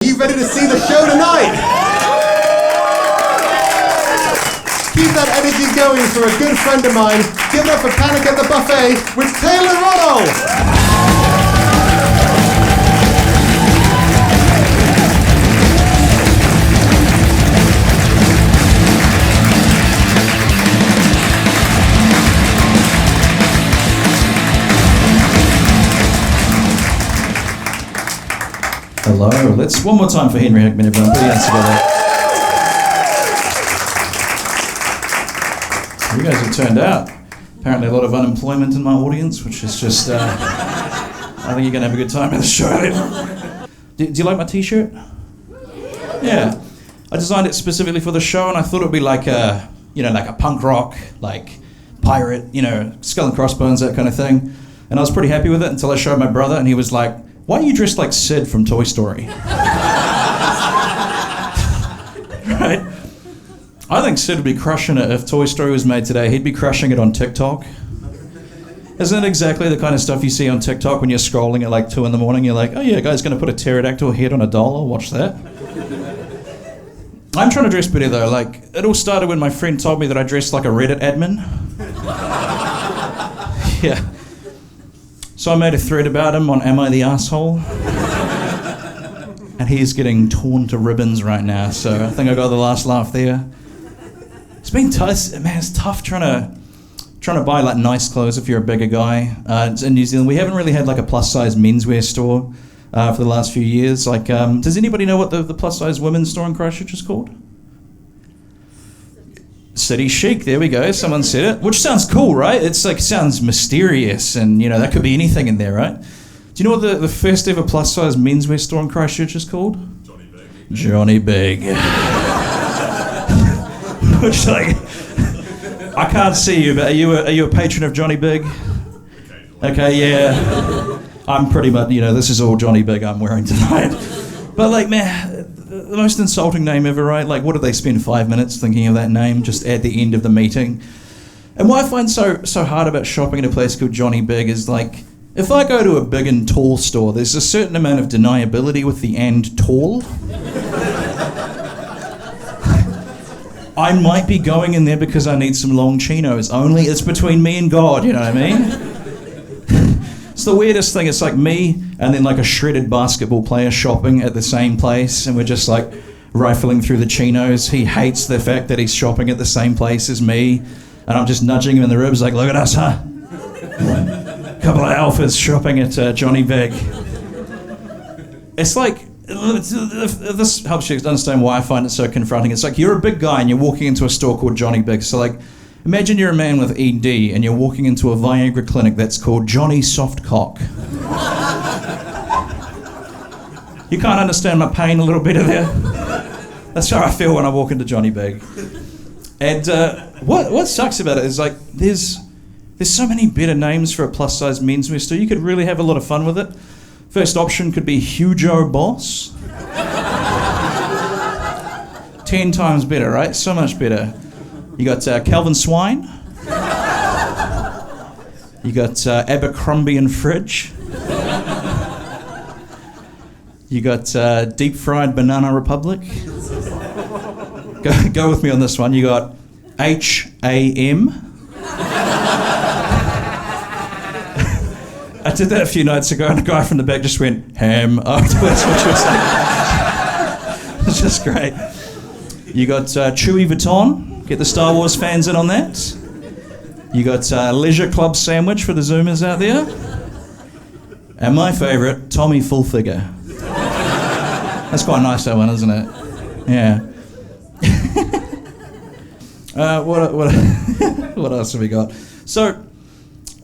Are you ready to see the show tonight? Keep that energy going for a good friend of mine. Give it up for Panic at the Buffet with Taylor Ruddle. Hello. Let's one more time for Henry Hickman, everyone. Put your hands together. You guys have turned out. Apparently a lot of unemployment in my audience, which is just, I think you're going to have a good time at the show. Do you like my t-shirt? Yeah. I designed it specifically for the show, and I thought it would be like a, like a punk rock, like pirate, skull and crossbones, that kind of thing. And I was pretty happy with it until I showed my brother, and he was like, "Why are you dressed like Sid from Toy Story?" Right? I think Sid would be crushing it if Toy Story was made today. He'd be crushing it on TikTok. Isn't it exactly the kind of stuff you see on TikTok when you're scrolling at like 2 a.m? You're like, oh yeah, a guy's going to put a pterodactyl head on a doll. I'll watch that. I'm trying to dress better though. Like, it all started when my friend told me that I dressed like a Reddit admin. Yeah. So I made a thread about him on Am I the Asshole? And he's getting torn to ribbons right now, so I think I got the last laugh there. It's been tough, man, it's tough trying to buy like nice clothes if you're a bigger guy. In New Zealand, we haven't really had like a plus size menswear store for the last few years. Like, does anybody know what the plus size women's store in Christchurch is called? City Chic, there we go, someone said it, which sounds cool, right? It's like, sounds mysterious, and that could be anything in there, right? Do you know what the first ever plus size menswear store in Christchurch is called? Johnny Bigg. Johnny Bigg. Which, like, I can't see you, but are you a patron of Johnny Bigg? Okay, yeah. I'm pretty much, this is all Johnny Bigg I'm wearing tonight. But like, man, the most insulting name ever, right? Like, what did they spend 5 minutes thinking of that name just at the end of the meeting? And what I find so hard about shopping at a place called Johnny Bigg is like, if I go to a big and tall store, there's a certain amount of deniability with the and tall. I might be going in there because I need some long chinos, only it's between me and God, you know what I mean? It's the weirdest thing. It's like me and then like a shredded basketball player shopping at the same place, and we're just like rifling through the chinos. He hates the fact that he's shopping at the same place as me, and I'm just nudging him in the ribs like, look at us, huh? Couple of alphas shopping at Johnny Bigg. It's like, this helps you understand why I find it so confronting. It's like you're a big guy and you're walking into a store called Johnny Bigg. So like, imagine you're a man with ED and you're walking into a Viagra clinic that's called Johnny Softcock. You can't understand my pain a little better there? That's how I feel when I walk into Johnny Bigg. And what sucks about it is like, there's so many better names for a plus size menswear store. You could really have a lot of fun with it. First option could be Hugo Boss. 10 times better, right? So much better. You got Calvin Swine. You got Abercrombie and Fridge. You got Deep Fried Banana Republic. Go with me on this one. You got H.A.M. I did that a few nights ago, and a guy from the back just went ham afterwards, which was just great. You got Chewy Vuitton. Get the Star Wars fans in on that. You got Leisure Club Sandwich for the Zoomers out there. And my favourite, Tommy Fullfigure. That's quite a nice, that one, isn't it? Yeah. What else have we got? So,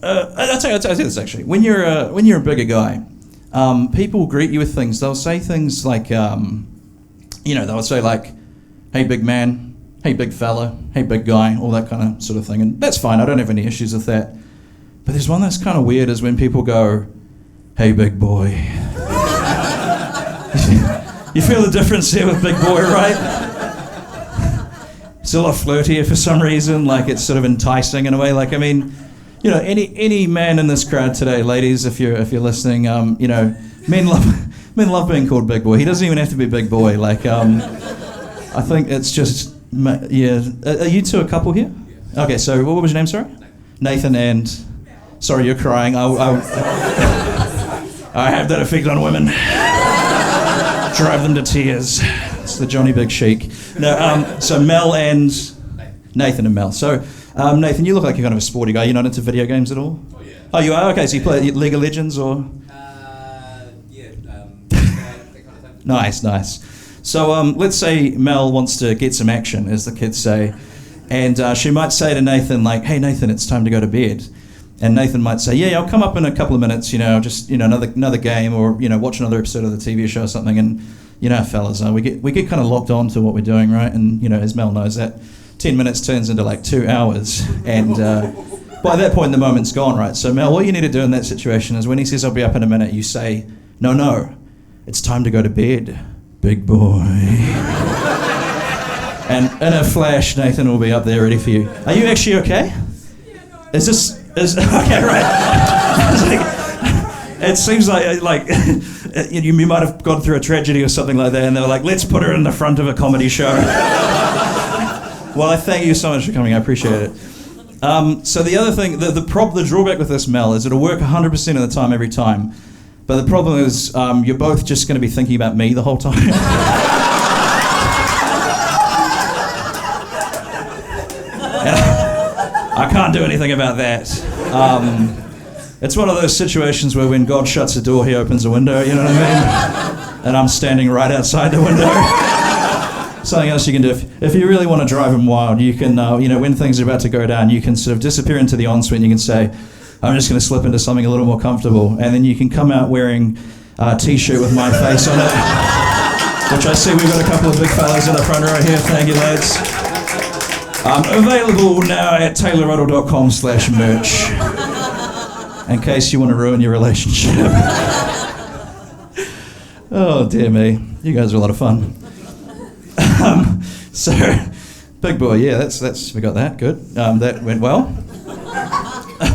I'll tell you this actually. When you're a bigger guy, people will greet you with things. They'll say things like, they'll say like, "Hey, big man," "Hey, big fella," "Hey, big guy," all that kind of sort of thing. And that's fine. I don't have any issues with that. But there's one that's kind of weird is when people go, "Hey, big boy." You feel the difference here with big boy, right? It's a lot flirtier for some reason. Like, it's sort of enticing in a way. Like, I mean, any man in this crowd today, ladies, if you're listening, men Men love being called big boy. He doesn't even have to be big boy. Like, I think it's just, yeah. Are you two a couple here? Yeah. Okay, so what was your name, sorry? Nathan and... Sorry, you're crying. I have that effect on women. Drive them to tears. It's the Johnny Big Chic. No, so Mel and... Nathan and Mel. So, Nathan, you look like you're kind of a sporty guy. You're not into video games at all? Oh, yeah. Oh, you are? Okay, so you play League of Legends or... Yeah, that kind of thing. Nice. So let's say Mel wants to get some action, as the kids say, and she might say to Nathan, like, hey, Nathan, it's time to go to bed. And Nathan might say, yeah, I'll come up in a couple of minutes, just, another game or, watch another episode of the TV show or something. And, fellas, we get kind of locked on to what we're doing, right? And, as Mel knows, that 10 minutes turns into like 2 hours. And by that point, the moment's gone, right? So Mel, what you need to do in that situation is when he says, I'll be up in a minute, you say, no, it's time to go to bed, big boy. And in a flash, Nathan will be up there ready for you. Are you actually okay? Is okay, right. It seems like you might have gone through a tragedy or something like that, and they were like, let's put her in the front of a comedy show. Well, I thank you so much for coming. I appreciate it. So the other thing, the drawback with this, Mel, is it'll work 100% of the time, every time. But the problem is you're both just going to be thinking about me the whole time. I can't do anything about that. It's one of those situations where when God shuts a door, he opens a window, you know what I mean? And I'm standing right outside the window. Something else you can do, if you really want to drive him wild, you can, when things are about to go down, you can sort of disappear into the ensuite and you can say, I'm just going to slip into something a little more comfortable. And then you can come out wearing a t-shirt with my face on it, which I see we've got a couple of big fellas in the front row here. Thank you, lads. Available now at taylorruddle.com/merch in case you want to ruin your relationship. Oh, dear me. You guys are a lot of fun. So, big boy, yeah, that's we got that. Good. That went well.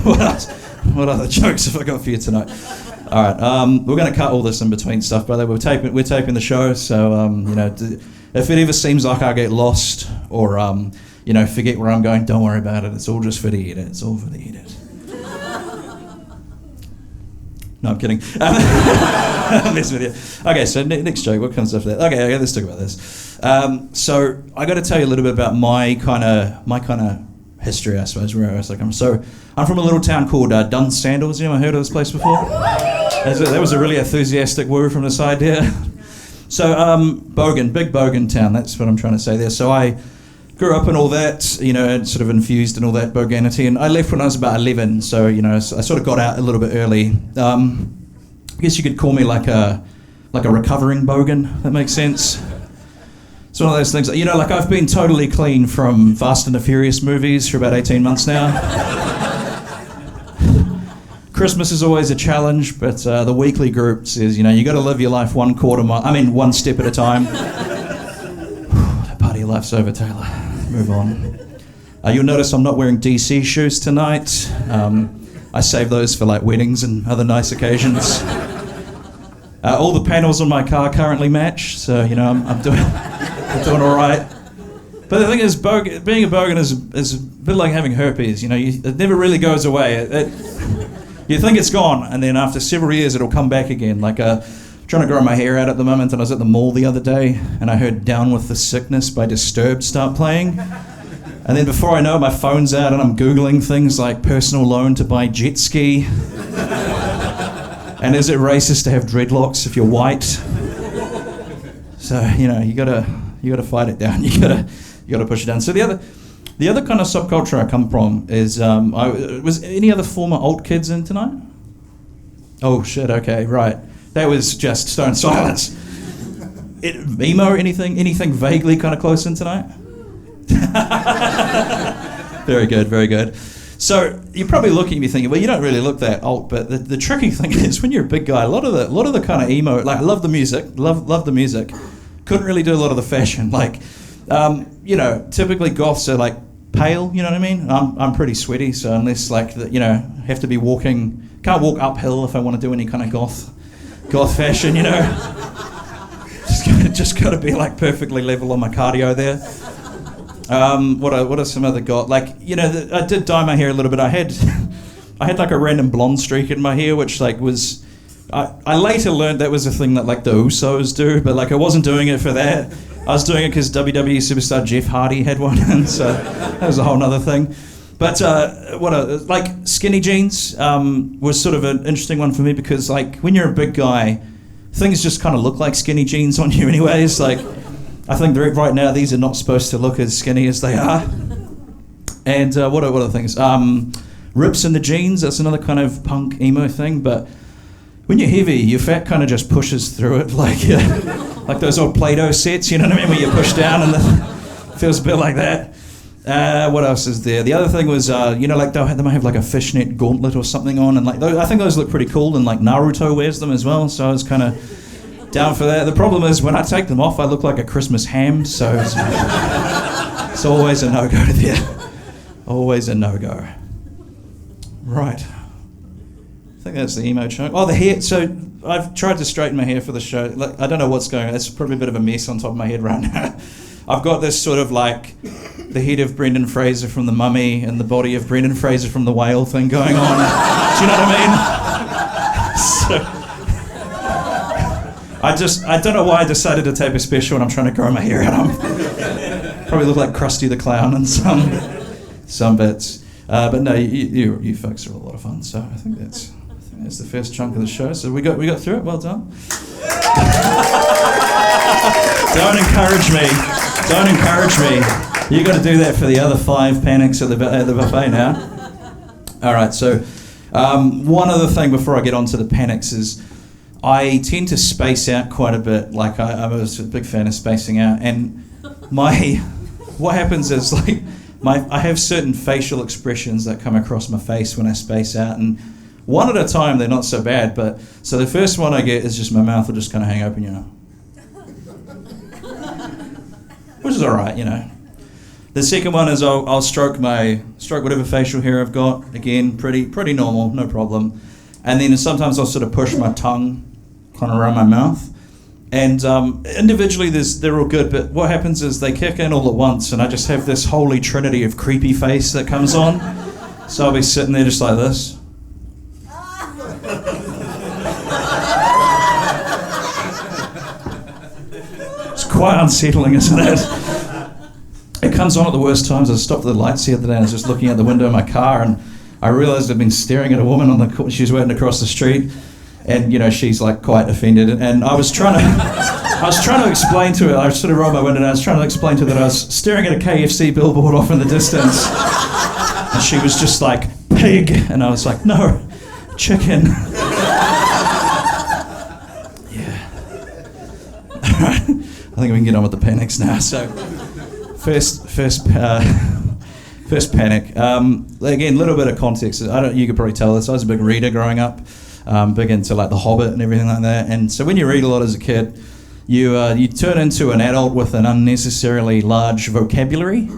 What else? What other jokes have I got for you tonight? All right, we're going to cut all this in between stuff, by the way. We're taping the show, so if it ever seems like I get lost or forget where I'm going, don't worry about it. It's all just for the edit. It's all for the edit. No, I'm kidding. I'm messing with you. Okay, so next joke. What comes after that? Okay, let's talk about this. So I got to tell you a little bit about my kind of history, I suppose, where I was like. So I'm from a little town called Dun Sandals. You heard of this place before? That was a really enthusiastic woo from the side there. So Bogan, big Bogan town. That's what I'm trying to say there. So I grew up and all that, sort of infused in all that Boganity, and I left when I was about 11, so, I sort of got out a little bit early. I guess you could call me like a recovering Bogan, that makes sense. It's one of those things, like I've been totally clean from Fast and the Furious movies for about 18 months now. Christmas is always a challenge, but the weekly group says, you got to live your life one step at a time. That part of your life's over, Taylor. Move on. You'll notice I'm not wearing DC shoes tonight. I save those for like weddings and other nice occasions. All the panels on my car currently match, so I'm doing all right. But the thing is, being a Bogan is a bit like having herpes. It never really goes away. You think it's gone, and then after several years, it'll come back again. Like trying to grow my hair out at the moment, and I was at the mall the other day, and I heard "Down with the Sickness" by Disturbed start playing. And then before I know it, my phone's out and I'm Googling things like personal loan to buy jet ski. And is it racist to have dreadlocks if you're white? So, you gotta fight it down. You gotta push it down. So the other kind of subculture I come from is, was any other former alt kids in tonight? Oh shit, okay, right. That was just stone silence. Emo, anything vaguely kind of close in tonight? Very good, very good. So you're probably looking at me thinking, well, you don't really look that alt, but the tricky thing is when you're a big guy, a lot of the kind of emo, like I love the music, love the music, couldn't really do a lot of the fashion. Like, typically goths are like pale, you know what I mean? I'm pretty sweaty, so unless have to be walking, can't walk uphill if I want to do any kind of goth goth fashion, you know. Just got to be like perfectly level on my cardio there. What are some other goth? Like, you know, I did dye my hair a little bit. I had like a random blonde streak in my hair, which like was. I later learned that was a thing that like the Usos do, but like I wasn't doing it for that. I was doing it because WWE superstar Jeff Hardy had one, and so that was a whole nother thing. But like skinny jeans was sort of an interesting one for me because like when you're a big guy, things just kind of look like skinny jeans on you anyways. Like I think right now these are not supposed to look as skinny as they are. And what are things? Rips in the jeans, that's another kind of punk emo thing, but when you're heavy, your fat kind of just pushes through it like those old Play-Doh sets, you know what I mean, where you push down and it feels a bit like that. What else is there? The other thing was, you know, like they might have like a fishnet gauntlet or something on, and like I think those look pretty cool, and like Naruto wears them as well, so I was kind of down for that. The problem is when I take them off, I look like a Christmas ham, so it's always a no-go there. Always a no-go. Right. I think that's the emo chunk. Oh, the hair. So I've tried to straighten my hair for the show. Like, I don't know what's going on. It's probably a bit of a mess on top of my head right now. I've got this sort of like the head of Brendan Fraser from The Mummy and the body of Brendan Fraser from The Whale thing going on. Do you know what I mean? So I don't know why I decided to tape a special and I'm trying to grow my hair out. I'm probably look like Krusty the Clown in some bits. But no, you folks are a lot of fun. So I think that's the first chunk of the show. So we got through it. Well done. Don't encourage me. You got to do that for the other 5 panics at the buffet now. All right. So one other thing before I get on to the panics is I tend to space out quite a bit. Like I was a big fan of spacing out, and what happens is like I have certain facial expressions that come across my face when I space out, and one at a time they're not so bad. But so the first one I get is just my mouth will just kind of hang open, you know. Which is all right, you know. The second one is I'll stroke whatever facial hair I've got. Again, pretty normal, no problem. And then sometimes I'll sort of push my tongue kind of around my mouth. And individually they're all good, but what happens is they kick in all at once, and I just have this holy trinity of creepy face that comes on. So I'll be sitting there just like this. Quite unsettling, isn't it? It comes on at the worst times. I stopped at the lights the other day and I was just looking out the window of my car and I realised I'd been staring at a woman she was waiting across the street, and you know she's like quite offended, and I was trying to explain to her. I sort of rolled my window and I was trying to explain to her that I was staring at a KFC billboard off in the distance, and she was just like, pig, and I was like, no, chicken. Yeah. All right. I think we can get on with the panics now. So, first panic. Again, a little bit of context. You could probably tell this. I was a big reader growing up, big into like The Hobbit and everything like that. And so when you read a lot as a kid, you turn into an adult with an unnecessarily large vocabulary.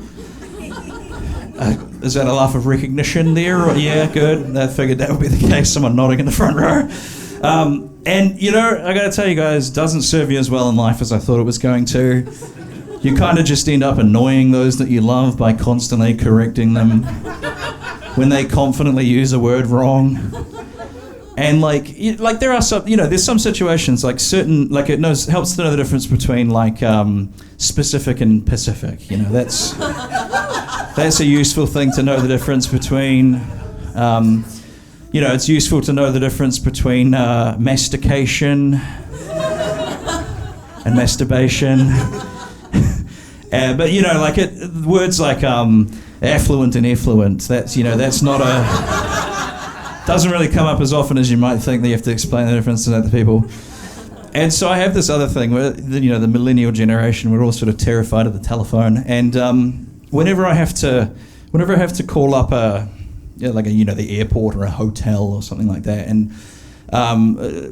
Is that a laugh of recognition there? Yeah, good. I figured that would be the case. Someone nodding in the front row. And, you know, I got to tell you guys, doesn't serve you as well in life as I thought it was going to. You kind of just end up annoying those that you love by constantly correcting them when they confidently use a word wrong. And, like there are some, you know, there's some situations, like certain, like helps to know the difference between, like, specific and pacific. You know, that's a useful thing to know the difference between... you know, it's useful to know the difference between mastication and masturbation. But, you know, like words like affluent and effluent, that's not doesn't really come up as often as you might think, that you have to explain the difference to other people. And so I have this other thing where, you know, the millennial generation, we're all sort of terrified of the telephone. And whenever I have to call up the airport or a hotel or something like that. And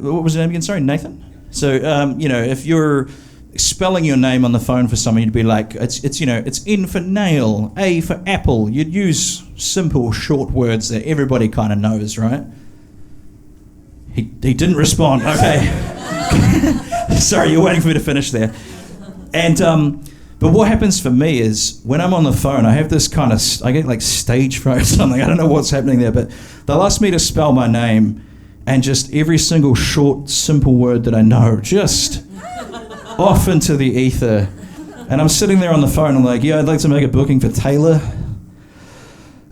what was your name again? Sorry, Nathan? So, you know, if you're spelling your name on the phone for someone, you'd be like, it's N for nail, A for apple. You'd use simple, short words that everybody kind of knows, right? He didn't respond. Okay. Sorry, you're waiting for me to finish there. And but what happens for me is when I'm on the phone, I have this kind of I get like stage fright or something. I don't know what's happening there, but they'll ask me to spell my name, and just every single short, simple word that I know, just off into the ether. And I'm sitting there on the phone. I'm like, yeah, I'd like to make a booking for Taylor.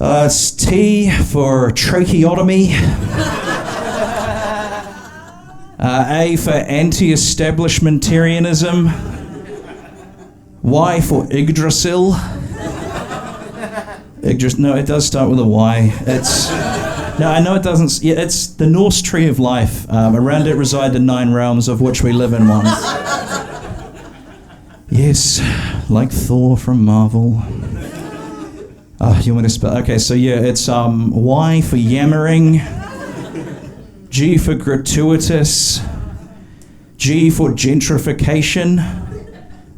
It's T for tracheotomy. A for anti-establishmentarianism. Y for Yggdrasil. No, it does start with a Y. No, I know it doesn't. Yeah, it's the Norse tree of life. Around it reside the 9 realms, of which we live in one. Yes, like Thor from Marvel. You want me to spell? Okay, so yeah, it's Y for yammering, G for gratuitous, G for gentrification.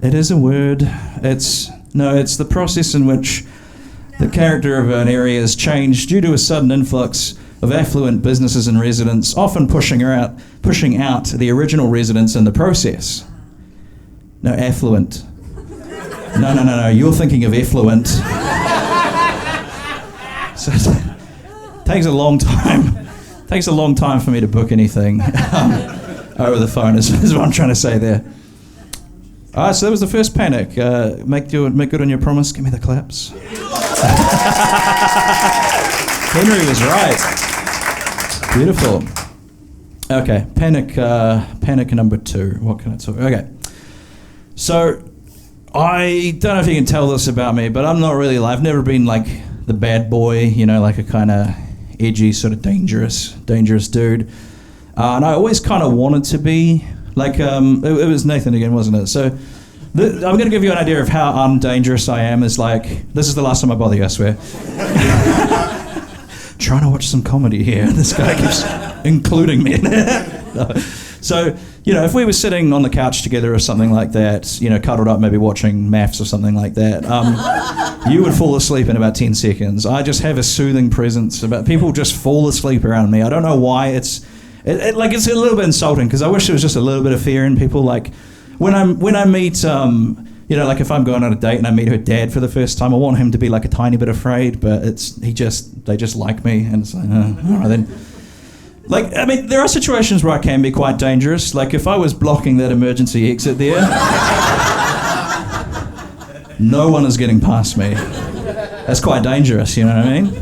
It is a word. It's the process in which the character of an area is changed due to a sudden influx of affluent businesses and residents, often pushing out the original residents in the process. No, affluent. No. You're thinking of effluent. So it takes a long time. Takes a long time for me to book anything over the phone. Is what I'm trying to say there. All right, so that was the first panic. Make good on your promise. Give me the claps. Henry was right. Beautiful. Okay, panic number 2. What can I talk? Okay. So, I don't know if you can tell this about me, but I'm not really, I've never been like the bad boy, like a kind of edgy, sort of dangerous dude. And I always kind of wanted to be, like, it was Nathan again, wasn't it? So, I'm going to give you an idea of how undangerous I am. Is like, this is the last time I bother you, I swear. Trying to watch some comedy here. This guy keeps including me. No. So, if we were sitting on the couch together or something like that, cuddled up, maybe watching maths or something like that, you would fall asleep in about 10 seconds. I just have a soothing presence about people just fall asleep around me. I don't know why. It's a little bit insulting because I wish there was just a little bit of fear in people. Like when I meet, like if I'm going on a date and I meet her dad for the first time, I want him to be like a tiny bit afraid, but they just like me, and it's like, all right then. Like, I mean, there are situations where I can be quite dangerous. Like, if I was blocking that emergency exit there, no one is getting past me. That's quite dangerous, you know what I mean?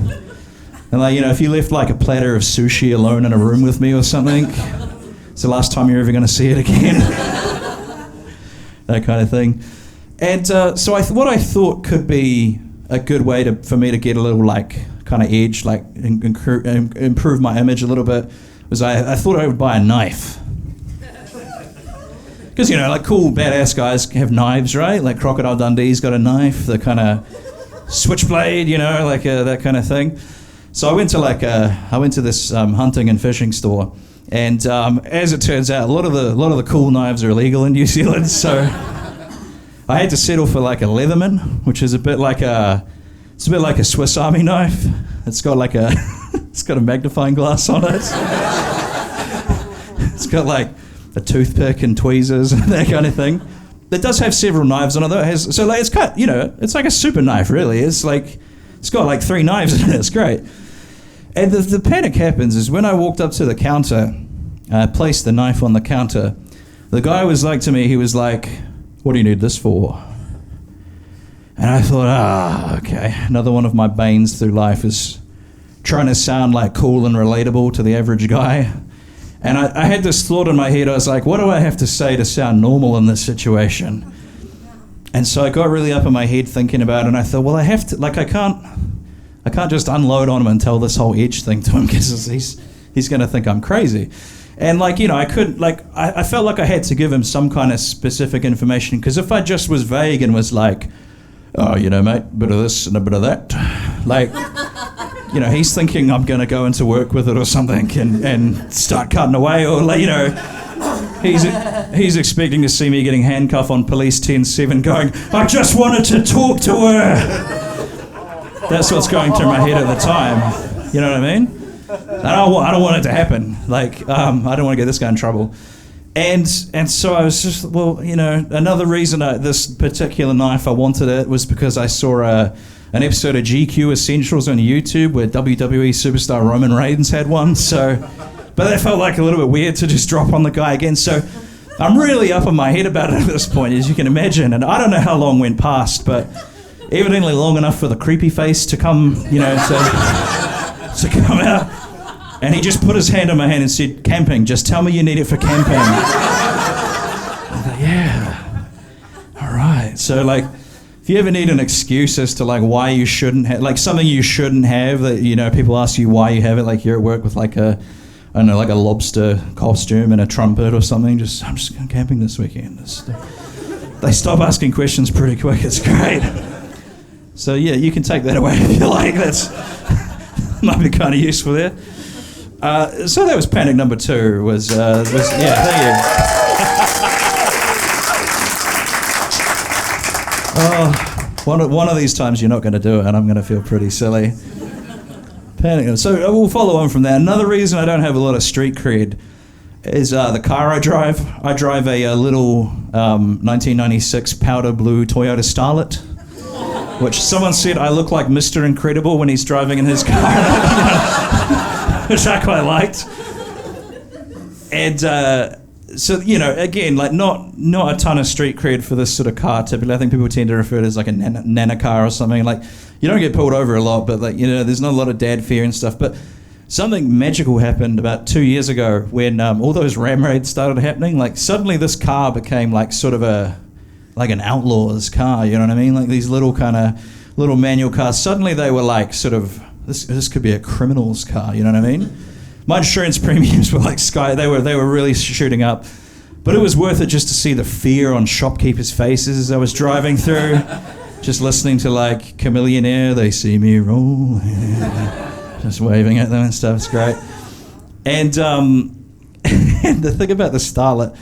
And like, if you left like a platter of sushi alone in a room with me or something, it's the last time you're ever going to see it again. That kind of thing. And so what I thought could be a good way for me to get a little like kind of edge, like improve my image a little bit, was I thought I would buy a knife. Because, like cool badass guys have knives, right? Like Crocodile Dundee's got a knife, the kind of switchblade, like that kind of thing. So I went to this hunting and fishing store, and as it turns out, a lot of the cool knives are illegal in New Zealand, so I had to settle for like a Leatherman, which is a bit like a Swiss Army knife. It's got a magnifying glass on it. It's got like a toothpick and tweezers and that kind of thing. It does have several knives on it though. It's like a super knife really. It's got like 3 knives in it. It's great. And the panic happens is when I walked up to the counter, I placed the knife on the counter. The guy was like to me, he was like, "What do you need this for?" And I thought, okay, another one of my banes through life is trying to sound like cool and relatable to the average guy. And I had this thought in my head, I was like, what do I have to say to sound normal in this situation? And so I got really up in my head thinking about it, and I thought, well, I have to, like, I can't just unload on him and tell this whole edge thing to him because he's going to think I'm crazy. And like, I couldn't, like, I felt like I had to give him some kind of specific information, because if I just was vague and was like, "Oh, mate, bit of this and a bit of that," like, he's thinking I'm going to go into work with it or something and start cutting away, or like, he's expecting to see me getting handcuffed on police 10-7 going, "I just wanted to talk to her." That's what's going through my head at the time. You know what I mean? I don't want it to happen. Like, I don't want to get this guy in trouble. And so I was just, well, you know, another reason this particular knife I wanted it was because I saw an episode of GQ Essentials on YouTube where WWE superstar Roman Reigns had one. So, but that felt like a little bit weird to just drop on the guy again. So I'm really up in my head about it at this point, as you can imagine. And I don't know how long went past, but evidently long enough for the creepy face to come, you know, to come out. And he just put his hand on my hand and said, "Camping, just tell me you need it for camping." I was like, yeah, all right. So like, if you ever need an excuse as to like why you shouldn't have, like something you shouldn't have, that, you know, people ask you why you have it, like you're at work with like I don't know, like a lobster costume and a trumpet or something, I'm just going camping this weekend. They stop asking questions pretty quick, it's great. So yeah, you can take that away if you like, that's might be kind of useful there. So that was panic number 2. Was yeah, thank you. Oh, one of these times you're not going to do it, and I'm going to feel pretty silly. Panic. So we'll follow on from that. Another reason I don't have a lot of street cred is the car I drive. I drive a little 1996 powder blue Toyota Starlet, which someone said I look like Mr. Incredible when he's driving in his car. Which I quite liked. And so, you know, again, like not a ton of street cred for this sort of car typically. I think people tend to refer to it as like a nana car or something. Like, you don't get pulled over a lot, but like, you know, there's not a lot of dad fear and stuff. But something magical happened about 2 years ago when all those ram raids started happening. Like, suddenly this car became like sort of like an outlaw's car, you know what I mean? Like these little manual cars. Suddenly they were like sort of, this could be a criminal's car, you know what I mean? My insurance premiums were like sky, they were really shooting up. But it was worth it just to see the fear on shopkeepers' faces as I was driving through, just listening to like Chameleon Air, they see me roll, just waving at them and stuff, it's great. And and the thing about the Starlet,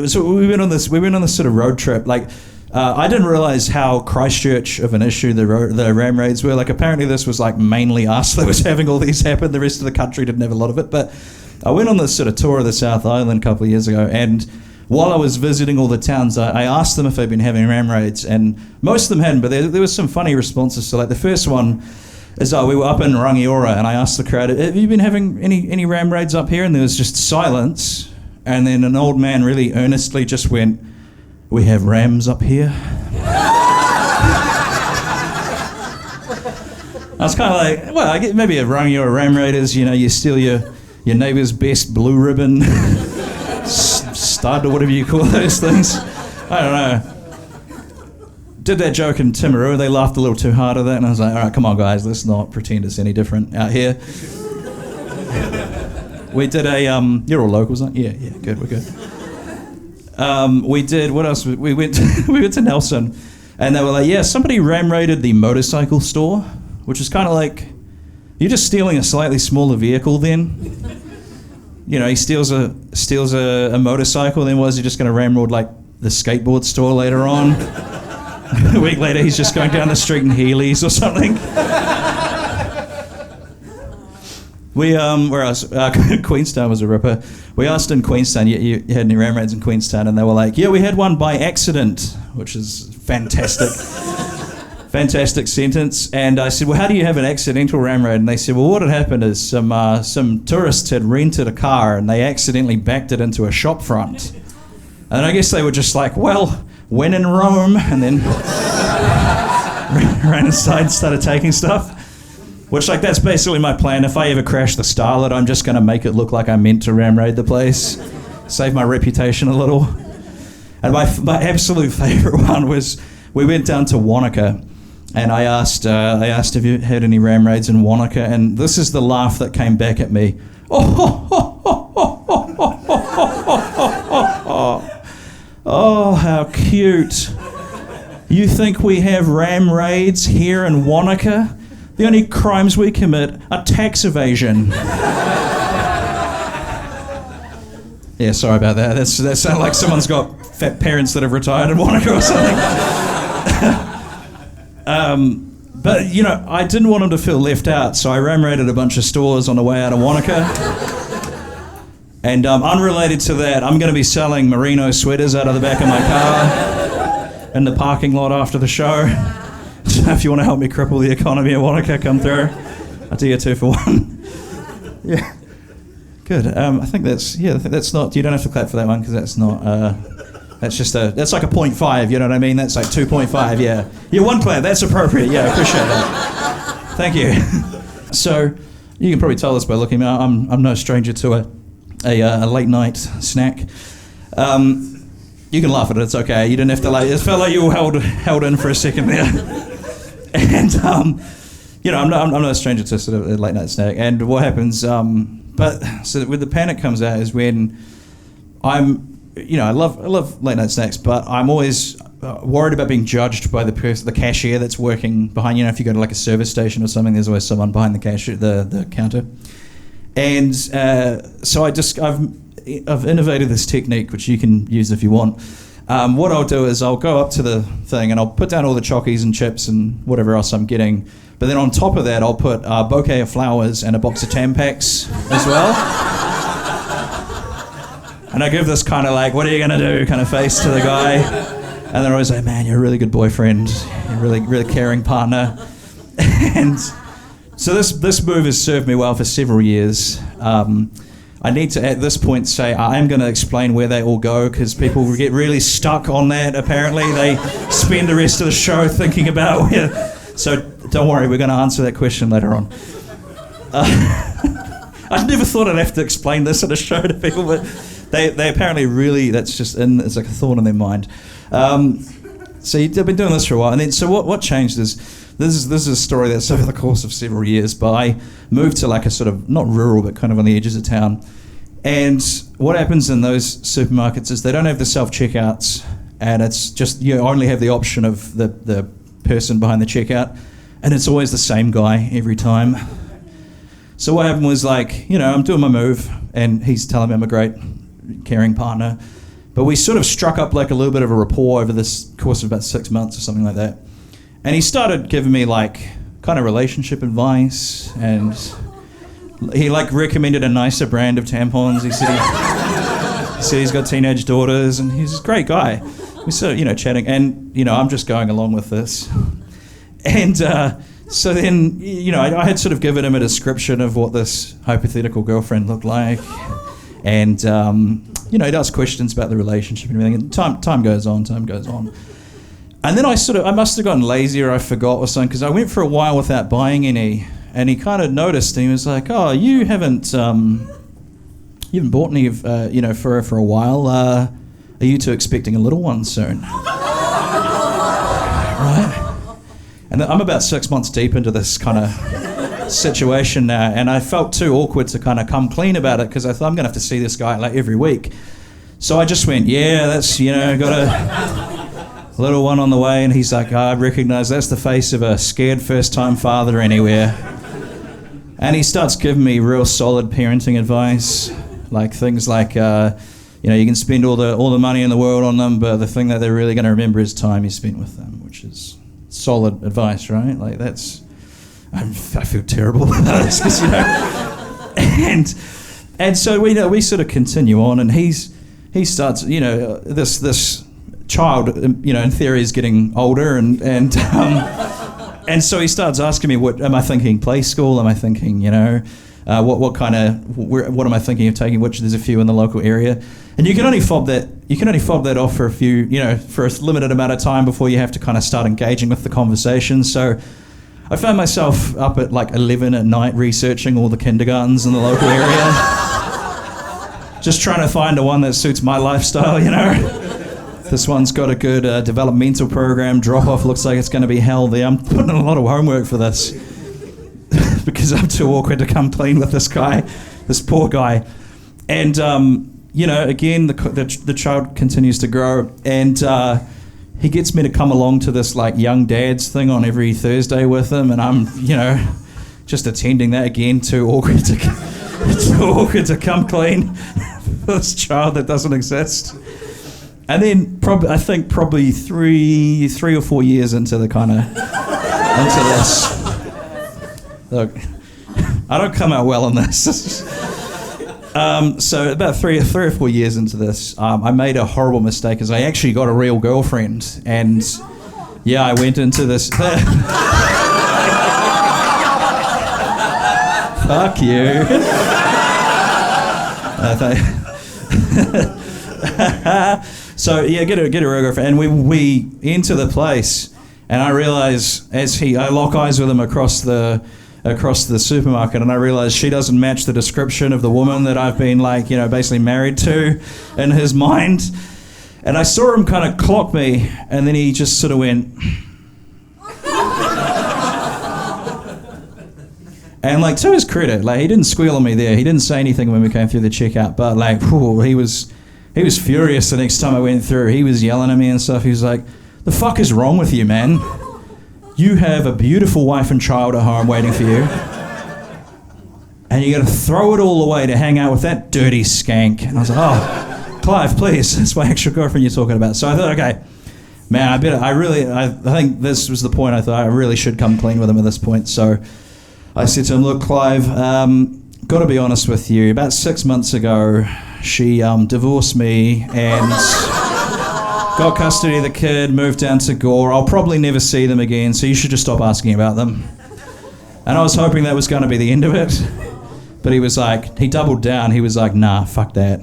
so we went on this sort of road trip, like, I didn't realise how Christchurch of an issue the ram raids were. Like, apparently this was like mainly us that was having all these happen. The rest of the country didn't have a lot of it. But I went on this sort of tour of the South Island a couple of years ago, and while I was visiting all the towns, I asked them if they'd been having ram raids, and most of them hadn't, but there was some funny responses. So like the first one is we were up in Rangiora, and I asked the crowd, "Have you been having any ram raids up here?" And there was just silence, and then an old man really earnestly just went, "We have rams up here." I was kind of like, well, I get maybe a Rangiora ram raid is, you know, you steal your neighbour's best blue ribbon stud or whatever you call those things. I don't know. Did that joke in Timaru, they laughed a little too hard at that, and I was like, all right, come on guys, let's not pretend it's any different out here. We did you're all locals, aren't you? Yeah, good, we're good. We did, what else? We went to Nelson, and they were like, yeah, somebody ram raided the motorcycle store, which is kind of like, you're just stealing a slightly smaller vehicle then. You know, he steals a motorcycle, then was he just going to ramrod like the skateboard store later on? A week later he's just going down the street in Heelys or something. We where else? Queenstown was a ripper. We asked in Queenstown, you had any ram raids in Queenstown, and they were like, yeah, we had one by accident, which is fantastic. Fantastic sentence. And I said, well, how do you have an accidental ram raid? And they said, well, what had happened is some tourists had rented a car and they accidentally backed it into a shop front. And I guess they were just like, well, when in Rome, and then ran inside and started taking stuff. Which, like, that's basically my plan. If I ever crash the Starlet, I'm just going to make it look like I meant to ram raid the place. Save my reputation a little. And my absolute favourite one was, we went down to Wanaka, and I asked, have you had any ram raids in Wanaka? And this is the laugh that came back at me. Oh, how cute. You think we have ram raids here in Wanaka? The only crimes we commit are tax evasion. Yeah, sorry about that. That sounds like someone's got fat parents that have retired in Wanaka or something. But, you know, I didn't want him to feel left out, so I ram-raided a bunch of stores on the way out of Wanaka. And unrelated to that, I'm going to be selling merino sweaters out of the back of my car in the parking lot after the show. So if you want to help me cripple the economy of Wanaka, come through. I'll do you 2 for 1. Yeah. Good. I think that's not, you don't have to clap for that one because that's not, that's like a 0.5, you know what I mean? That's like 2.5, yeah. Yeah, 1 clap, that's appropriate, yeah, I appreciate that. Thank you. So, you can probably tell this by looking at me, I'm no stranger to a late night snack. You can laugh at it, it's okay, you didn't have to it felt like you were held in for a second there. And, you know, I'm no stranger to sort of a late night snack, and what happens, so when the panic comes out is when I love late night snacks, but I'm always worried about being judged by the cashier that's working behind. You know, if you go to like a service station or something, there's always someone behind the cashier, the counter. And so I've innovated this technique, which you can use if you want. What I'll do is I'll go up to the thing and I'll put down all the chockies and chips and whatever else I'm getting. But then on top of that, I'll put a bouquet of flowers and a box of Tampax as well. And I give this kind of like, what are you going to do kind of face to the guy. And they're always like, man, you're a really good boyfriend. You're a really, really caring partner. And so this move has served me well for several years. I need to, at this point, say I am going to explain where they all go because people get really stuck on that, apparently. They spend the rest of the show thinking about where... So don't worry, we're going to answer that question later on. I never thought I'd have to explain this at a show to people, but they apparently really, that's just it's like a thought in their mind. So you've been doing this for a while, and then so what changed is, this is a story that's over the course of several years, but I moved to like a sort of, not rural, but kind of on the edges of town. And what happens in those supermarkets is they don't have the self-checkouts, and it's just, you only have the option of the person behind the checkout, and it's always the same guy every time. So what happened was, like, you know, I'm doing my move, and he's telling me I'm a great, caring partner, but we sort of struck up like a little bit of a rapport over this course of about 6 months or something like that. And he started giving me like kind of relationship advice, and he like recommended a nicer brand of tampons. He said he's got teenage daughters, and he's a great guy. We sort of, you know, chatting, and, you know, I'm just going along with this. And so then, you know, I had sort of given him a description of what this hypothetical girlfriend looked like. And, you know, he'd ask questions about the relationship and everything. And time goes on. And then I must have gotten lazy, or I forgot or something, because I went for a while without buying any. And he kind of noticed, and he was like, "Oh, you haven't bought any of, you know, for a while. Are you two expecting a little one soon?" Right? And I'm about 6 months deep into this kind of situation now, and I felt too awkward to kind of come clean about it, because I thought I'm going to have to see this guy like every week. So I just went, "Yeah, that's, you know, got a little one on the way." And he's like, "I recognise that's the face of a scared first-time father anywhere." And he starts giving me real solid parenting advice, like things like, you know, you can spend all the money in the world on them, but the thing that they're really going to remember is time you spent with them, which is solid advice, right? Like that's, I feel terrible about this, 'cause, you know, and so we sort of continue on, and he starts, you know, this child, you know, in theory is getting older, and so he starts asking me, what am I thinking? Play school? Am I thinking, you know, what am I thinking of taking? Which there's a few in the local area, and you can only fob that off for a few, you know, for a limited amount of time before you have to kind of start engaging with the conversation. So I found myself up at like 11 at night researching all the kindergartens in the local area, just trying to find the one that suits my lifestyle, you know. This one's got a good developmental program. Drop-off looks like it's going to be hell there. I'm putting in a lot of homework for this because I'm too awkward to come clean with this guy, this poor guy. And, you know, again, the child continues to grow, and he gets me to come along to this, like, young dads thing on every Thursday with him, and I'm, you know, just attending that again, too awkward to come clean for this child that doesn't exist. And then probably 3 or 4 years into the kind of into this. Look, I don't come out well on this. So about three or 4 years into this, I made a horrible mistake as I actually got a real girlfriend. And yeah, I went into this... Fuck you. So yeah, get a real girlfriend, and we enter the place, and I realise I lock eyes with him across the supermarket, and I realise she doesn't match the description of the woman that I've been basically married to in his mind, and I saw him kind of clock me, and then he just sort of went. And to his credit, he didn't squeal on me there. He didn't say anything when we came through the checkout, but he was furious the next time I went through. He was yelling at me and stuff. He was like, "The fuck is wrong with you, man? You have a beautiful wife and child at home waiting for you, and you got to throw it all away to hang out with that dirty skank." And I was like, "Oh, Clive, please, that's my actual girlfriend you're talking about." So I thought, okay, man, I think this was the point. I thought I really should come clean with him at this point. So I said to him, "Look, Clive, got to be honest with you. About 6 months ago, she divorced me and got custody of the kid, moved down to Gore. I'll probably never see them again, so you should just stop asking about them." And I was hoping that was going to be the end of it. But he doubled down. He was like, "Nah, fuck that.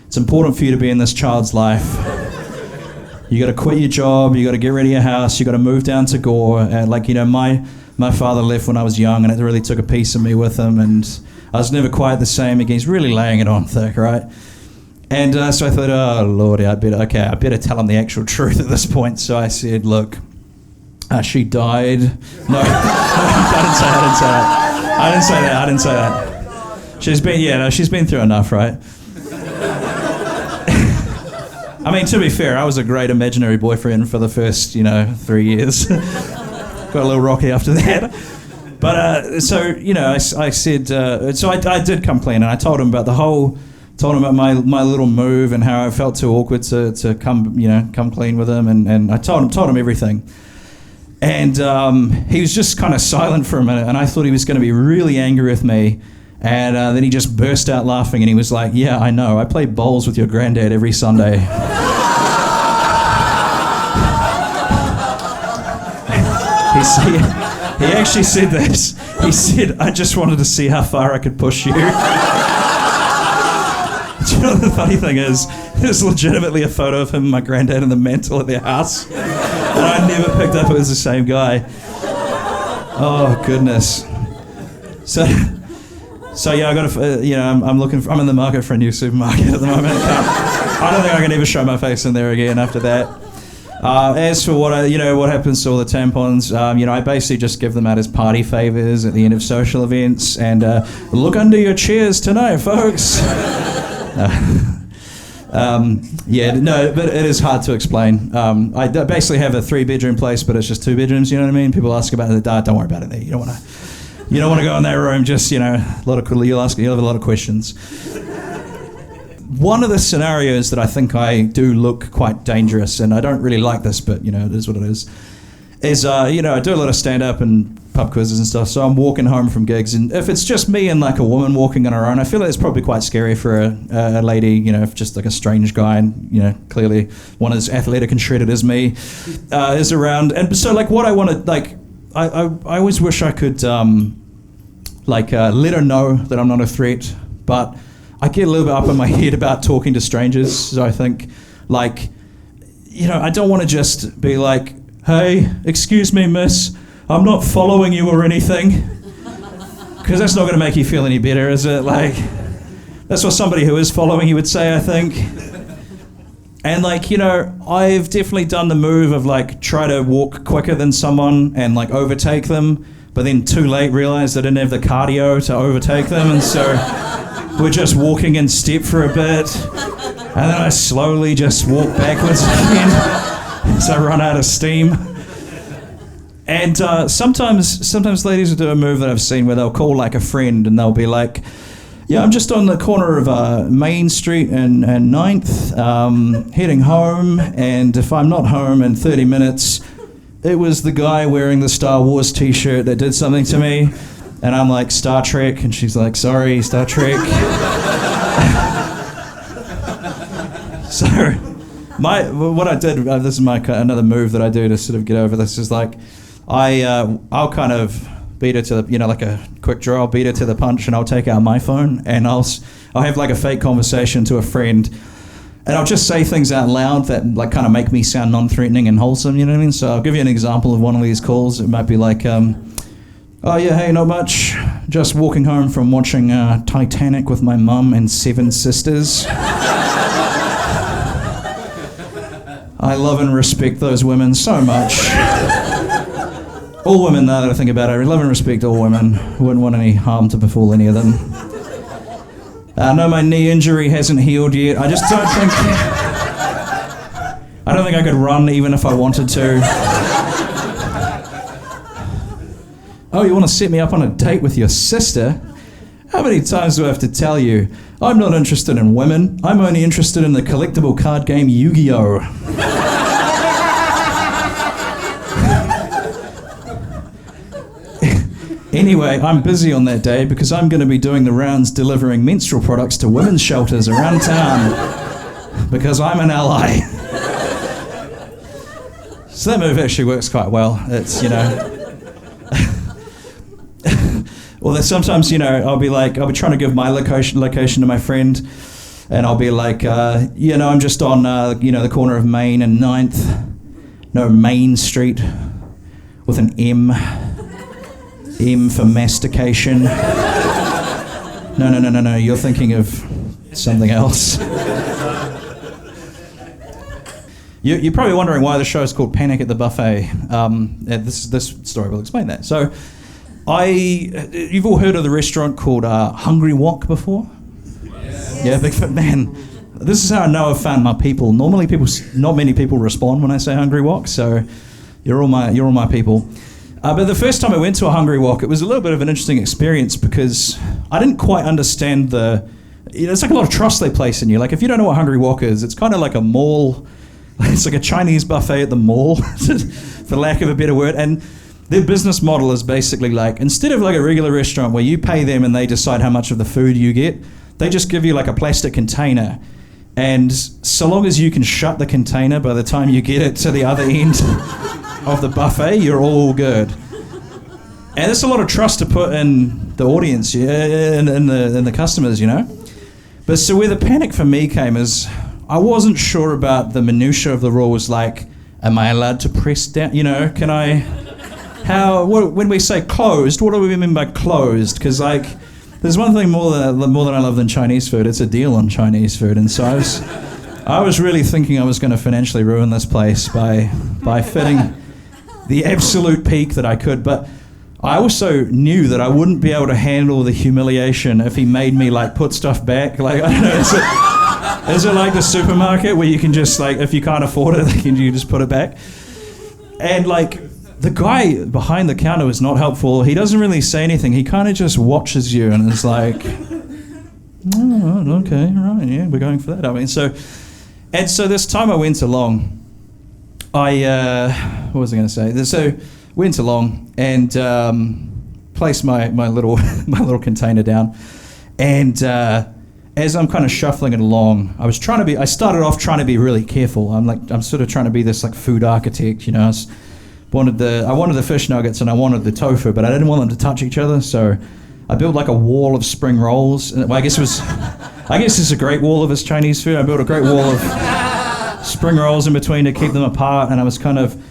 It's important for you to be in this child's life. You got to quit your job. You got to get rid of your house. You got to move down to Gore. And my father left when I was young, and it really took a piece of me with him, and I was never quite the same again." He's really laying it on thick, right? And so I thought, oh Lordy, I better tell him the actual truth at this point. So I said, "Look, she died." No, I didn't say that. She's been through enough, right? I mean, to be fair, I was a great imaginary boyfriend for the first, 3 years. Got a little rocky after that. But, I said, so I did come clean, and I told him about my little move and how I felt too awkward to come clean with him, and I told him everything. And he was just kind of silent for a minute, and I thought he was going to be really angry with me. And then he just burst out laughing, and he was like, "Yeah, I know. I play bowls with your granddad every Sunday." He actually said this. He said, "I just wanted to see how far I could push you." Do you know what the funny thing is? There's legitimately a photo of him and my granddad in the mantle at their house. And I never picked up it was the same guy. Oh, goodness. So yeah, I got I'm in the market for a new supermarket at the moment. I don't think I can ever show my face in there again after that. As for what happens to all the tampons, I basically just give them out as party favors at the end of social events, and look under your chairs tonight, folks. But it is hard to explain. I basically have a 3-bedroom place, but it's just 2 bedrooms. You know what I mean? People ask about it. Don't worry about it. There, you don't want to go in that room. Just you'll have a lot of questions. One of the scenarios that I think I do look quite dangerous, and I don't really like this, but it is what it is I do a lot of stand-up and pub quizzes and stuff, so I'm walking home from gigs, and if it's just me and a woman walking on her own, I feel like it's probably quite scary for a lady, if just a strange guy, and clearly one as athletic and shredded as me is around. And so what I want to, I always wish I could let her know that I'm not a threat, but I get a little bit up in my head about talking to strangers, so I think, I don't want to just be like, "Hey, excuse me, miss, I'm not following you or anything," because that's not going to make you feel any better, is it? That's what somebody who is following you would say, I think. And I've definitely done the move of try to walk quicker than someone and overtake them, but then too late realize I didn't have the cardio to overtake them, and so we're just walking in step for a bit, and then I slowly just walk backwards again as I run out of steam. And sometimes ladies will do a move that I've seen where they'll call a friend, and they'll be like, "Yeah, I'm just on the corner of Main Street and 9th, heading home, and if I'm not home in 30 minutes, it was the guy wearing the Star Wars t-shirt that did something to me. And I'm like, Star Trek, and she's like, sorry, Star Trek. So, what I did, this is another move that I do to sort of get over this, is like, I'll kind of beat her to the, like a quick draw, I'll beat her to the punch, and I'll take out my phone, and I'll have like a fake conversation to a friend, and I'll just say things out loud that like kind of make me sound non-threatening and wholesome, you know what I mean? So I'll give you an example of one of these calls. It might be like, oh yeah, hey, not much. Just walking home from watching Titanic with my mum and 7 sisters. I love and respect those women so much. All women, now that I think about it, I love and respect all women. Wouldn't want any harm to befall any of them. No, my knee injury hasn't healed yet. I just don't think... I don't think I could run even if I wanted to. Oh, you want to set me up on a date with your sister? How many times do I have to tell you? I'm not interested in women. I'm only interested in the collectible card game Yu-Gi-Oh! Anyway, I'm busy on that day because I'm going to be doing the rounds delivering menstrual products to women's shelters around town because I'm an ally. So that move actually works quite well. It's, Well, there's sometimes, I'll be trying to give my location to my friend, and I'll be like, I'm just on, the corner of Main and 9th. No, Main Street with an M. M for mastication. No, you're thinking of something else. You're probably wondering why the show is called Panic at the Buffet. This story will explain that. So, you've all heard of the restaurant called Hungry Wok before? Yes. Yeah, Bigfoot man. This is how I know I've found my people. Normally, not many people respond when I say Hungry Wok, so you're all my people. But the first time I went to a Hungry Wok, it was a little bit of an interesting experience because I didn't quite understand it's like a lot of trust they place in you. Like if you don't know what Hungry Wok is, it's kind of like a mall. It's like a Chinese buffet at the mall, for lack of a better word. And their business model is basically like, instead of like a regular restaurant where you pay them and they decide how much of the food you get, they just give you like a plastic container. And so long as you can shut the container by the time you get it to the other end of the buffet, you're all good. And there's a lot of trust to put in the audience, and the customers, But so where the panic for me came is, I wasn't sure about the minutiae of the rules, like, am I allowed to press down, can I... when we say closed, what do we mean by closed? Because there's one thing more than I love than Chinese food. It's a deal on Chinese food, and so I was really thinking I was going to financially ruin this place by fitting the absolute peak that I could. But I also knew that I wouldn't be able to handle the humiliation if he made me put stuff back. I don't know. Is it like the supermarket where you can just if you can't afford it, you just put it back? And the guy behind the counter was not helpful. He doesn't really say anything. He kind of just watches you and is like, oh, okay, right, yeah, we're going for that. I mean, so this time I went along, what was I going to say? So went along and placed my little container down, and as I'm kind of shuffling it along, I started off trying to be really careful. I'm sort of trying to be this food architect, I wanted the fish nuggets and I wanted the tofu, but I didn't want them to touch each other, so I built a wall of spring rolls. And I guess it's a great wall of his Chinese food. I built a great wall of spring rolls in between to keep them apart, and I was kind of,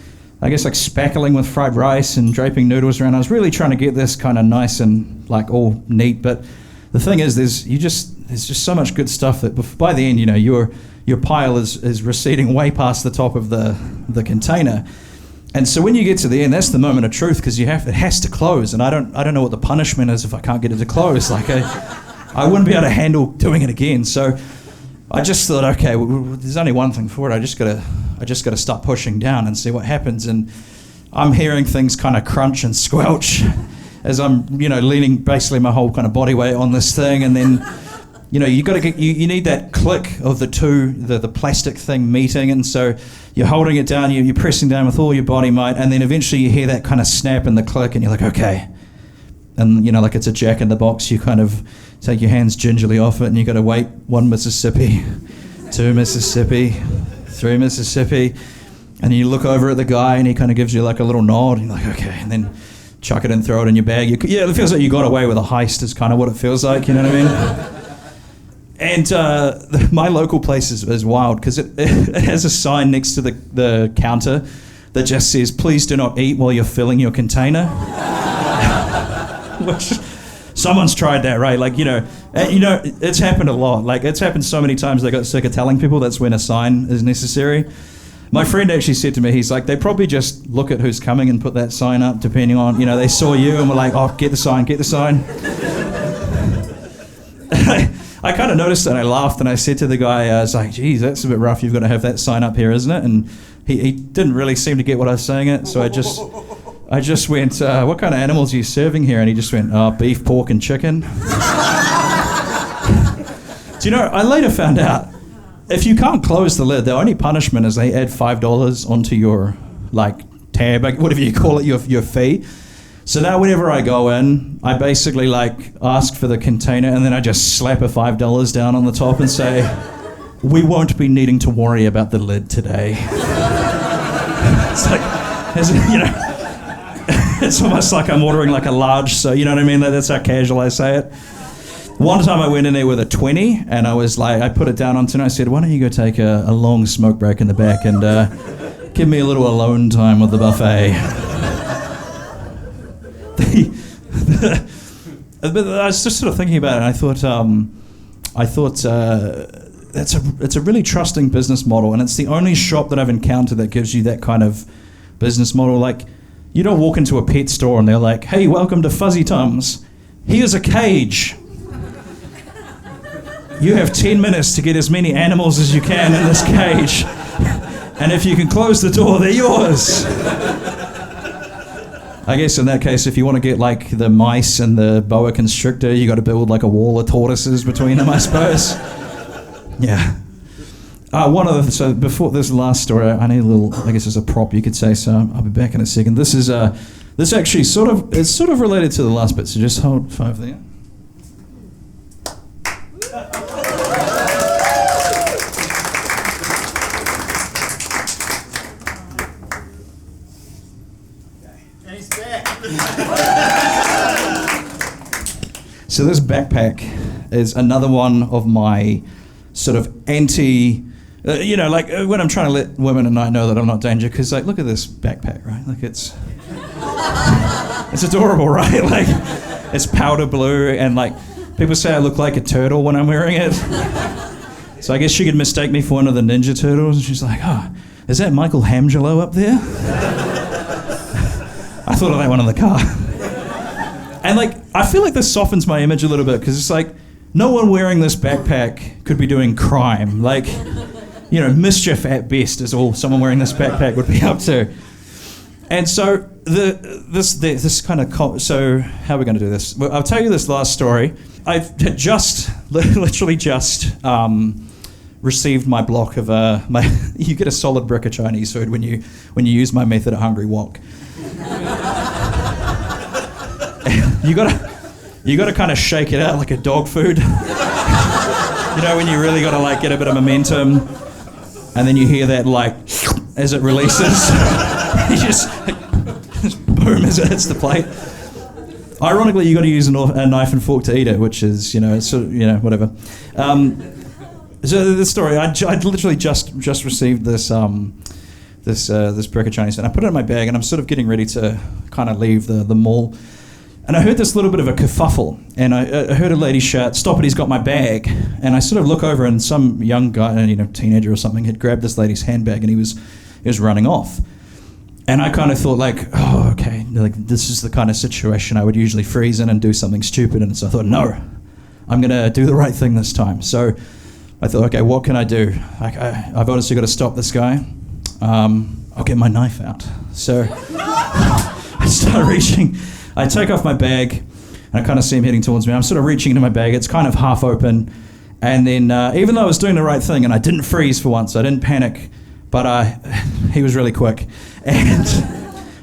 spackling with fried rice and draping noodles around. I was really trying to get this kind of nice and all neat, but the thing is, there's just so much good stuff that by the end, your pile is receding way past the top of the container. And so when you get to the end, that's the moment of truth, because it has to close, and I don't know what the punishment is if I can't get it to close. I wouldn't be able to handle doing it again. So I just thought, okay, there's only one thing for it. I just gotta start pushing down and see what happens. And I'm hearing things kind of crunch and squelch as I'm leaning basically my whole kind of body weight on this thing, and then you know, you got to get you need that click of the two, the plastic thing meeting, and so you're holding it down, you're pressing down with all your body might, and then eventually you hear that kind of snap and the click, and you're like, okay. And you know, like it's a Jack in the Box, you kind of take your hands gingerly off it, and you got to wait 1 Mississippi, 2 Mississippi, 3 Mississippi, and you look over at the guy, and he kind of gives you like a little nod, and you're like, okay, and then chuck it and throw it in your bag. It feels like you got away with a heist. Is kind of what it feels like, you know what I mean? And my local place is wild because it has a sign next to the counter that just says, "Please do not eat while you're filling your container." Which someone's tried that, right? Like, you know, it's happened a lot. Like, it's happened so many times they got sick of telling people that's when a sign is necessary. My friend actually said to me, he's like, they probably just look at who's coming and put that sign up depending on, you know, they saw you and were like, oh, get the sign. I kind of noticed that, and I laughed, and I said to the guy, I was like, geez, that's a bit rough, you've got to have that sign up here, isn't it? And he didn't really seem to get what I was saying it, so I just went, what kind of animals are you serving here? And he just went, beef, pork, and chicken. Do you know, I later found out, if you can't close the lid, the only punishment is they add $5 onto your, like, tab, whatever you call it, your fee. So now whenever I go in, I basically, like, ask for the container, and then I just slap a $5 down on the top and say, we won't be needing to worry about the lid today. It's like, you know, it's almost like I'm ordering like a large, so you know what I mean? That's how casual I say it. One time I went in there with a 20, and I was like, I put it down onto, and I said, why don't you go take a long smoke break in the back and give me a little alone time with the buffet. But I was just sort of thinking about it, and I thought it's a really trusting business model, and it's the only shop that I've encountered that gives you that kind of business model. Like, you don't walk into a pet store and they're like, hey, welcome to Fuzzy Tums. Here's a cage. You have 10 minutes to get as many animals as you can in this cage. And if you can close the door, they're yours. I guess in that case, if you want to get like the mice and the boa constrictor, you got to build like a wall of tortoises between them, I suppose. Yeah. So before this last story, I need a little, I guess it's a prop you could say, so I'll be back in a second. This actually it's sort of related to the last bit, so just hold 5 there. So this backpack is another one of my sort of anti, when I'm trying to let women at night know that I'm not danger, because like, look at this backpack, right? Like it's adorable, right? Like it's powder blue, and like people say I look like a turtle when I'm wearing it. So I guess she could mistake me for one of the Ninja Turtles, and she's like, oh, is that Michael Hamgelo up there? I thought of that one in the car. And like, I feel like this softens my image a little bit, because it's like, no one wearing this backpack could be doing crime. Like, you know, mischief at best is all someone wearing this backpack would be up to. And so this kind of, so how are we going to do this? Well, I'll tell you this last story. I've literally just received my block of you get a solid brick of Chinese food when you use my method at Hungry Wok. You gotta kind of shake it out like a dog food. You know, when you really gotta like get a bit of momentum, and then you hear that like as it releases. You just boom as it hits the plate. Ironically, you got to use a knife and fork to eat it, which is, whatever. So the story, I literally just received this brick of Chinese, and I put it in my bag, and I'm sort of getting ready to kind of leave the mall. And I heard this little bit of a kerfuffle, and I heard a lady shout, "Stop it, he's got my bag." And I sort of look over, and some young guy, teenager or something, had grabbed this lady's handbag, and he was running off. And I kind of thought like, oh, okay, like this is the kind of situation I would usually freeze in and do something stupid. And so I thought, no, I'm going to do the right thing this time. So I thought, okay, what can I do? I've obviously got to stop this guy. I'll get my knife out. So I start reaching. I take off my bag, and I kind of see him heading towards me. I'm sort of reaching into my bag. It's kind of half open, And then, even though I was doing the right thing, and I didn't freeze for once, I didn't panic, but he was really quick. And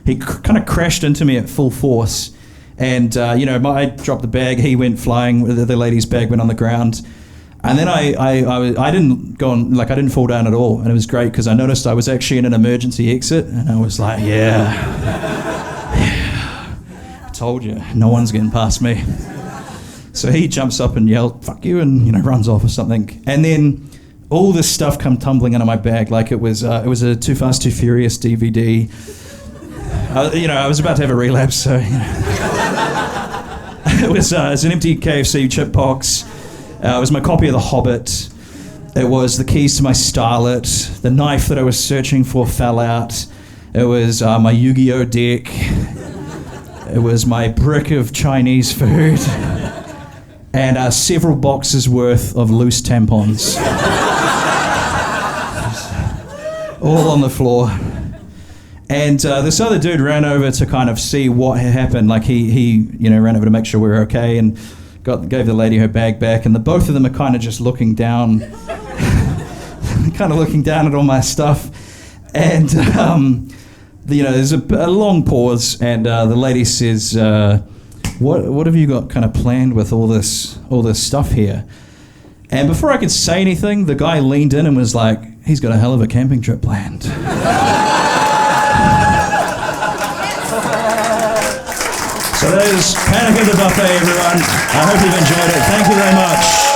he kind of crashed into me at full force. And, I dropped the bag, he went flying, the lady's bag went on the ground. And then I didn't go on, like I didn't fall down at all. And it was great because I noticed I was actually in an emergency exit. And I was like, yeah. I told you, no one's getting past me. So he jumps up and yelled, "Fuck you," and runs off or something. And then all this stuff come tumbling into my bag, like it was a Too Fast, Too Furious DVD. I was about to have a relapse, so it was an empty KFC chip box. It was my copy of The Hobbit. It was the keys to my Starlet. The knife that I was searching for fell out. It was my Yu-Gi-Oh deck. It was my brick of Chinese food. And several boxes worth of loose tampons. All on the floor. And this other dude ran over to kind of see what had happened. Like he ran over to make sure we were okay and gave the lady her bag back. And the both of them are kind of just looking down, kind of looking down at all my stuff. And there's a long pause, and the lady says, What have you got kind of planned with all this stuff here? And before I could say anything, the guy leaned in and was like, "He's got a hell of a camping trip planned." So there's Panic at the Buffet, everyone. I hope you've enjoyed it. Thank you very much.